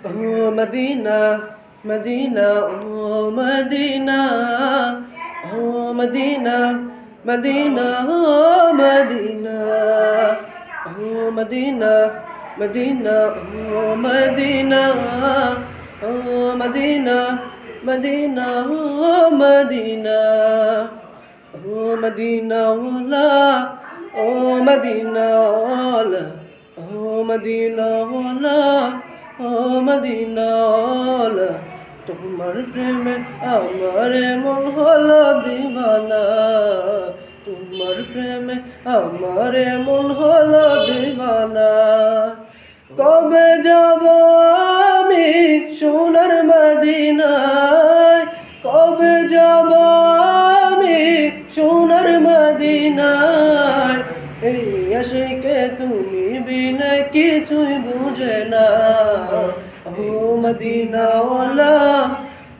Oh Medina, Medina, oh Medina, oh Medina, Medina, oh Medina, oh Medina, Medina, oh Medina, oh Medina, Medina, oh Medina, oh Medina, wala, oh Medina, wala, oh Medina, wala. ও Medina ওয়ালা তোমার প্রেমে আমার মন হলো দিওয়ানা তোমার প্রেমে আমার মন হলো দিওয়ানা কবে যাব আমি সোনার মদিনায় কবে যাব আমি সোনার মদিনায় এই আশিকে তুমি বিনা কিছুই বুঝে না ও মদিনাওয়ালা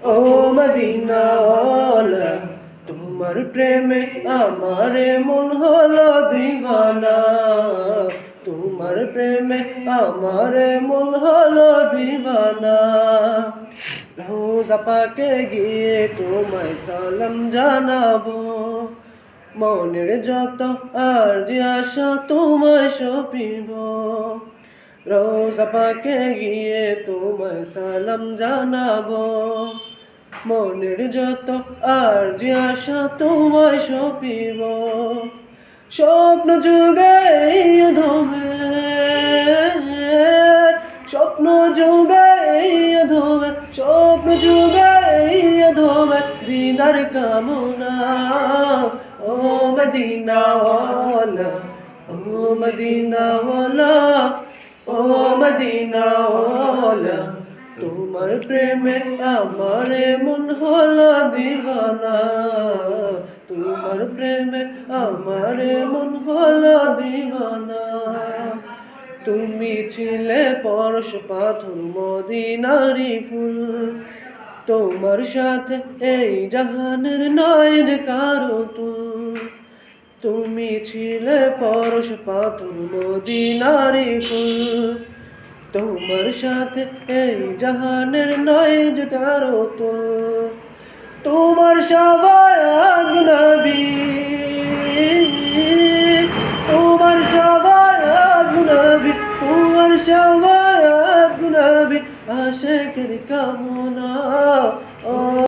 ও মদিনাওয়ালা তোমার প্রেমে আমার মন হলো দিওয়ানা তোমার প্রেমে আমার মন হলো দিওয়ানা রোজা পাকে গিয়ে তোমায় সালাম জানাবো মনের যত আরজি আশা তোমায় সপিব রোজা পাকে গিয়ে তোমায় সালাম জানাবো মনের যত আরজি আশা তোমায় সপিব স্বপ্ন যুগে ধোবে স্বপ্ন যুগে ধোবে স্বপ্ন যুগে ধোবে দিদার কামনা ও মদিনা ওয়ালা ও মদিনা ওয়ালা ও মদিনা ওয়ালা তোমার প্রেমে আমার মন হলো দিওয়ানা তোমার প্রেমে আমার মন হলো দিওয়ানা তুমি ছিলে পরশ পাথর মদিনারি ফুল তোমার সাথে এই জাহানের নয় যে কারো তুল তুমি ছিলে পরশ পাথর মদিনারি ফুল তোমার সাথে এই জাহানের নয় যে কারো তুল তোমার সবায়ান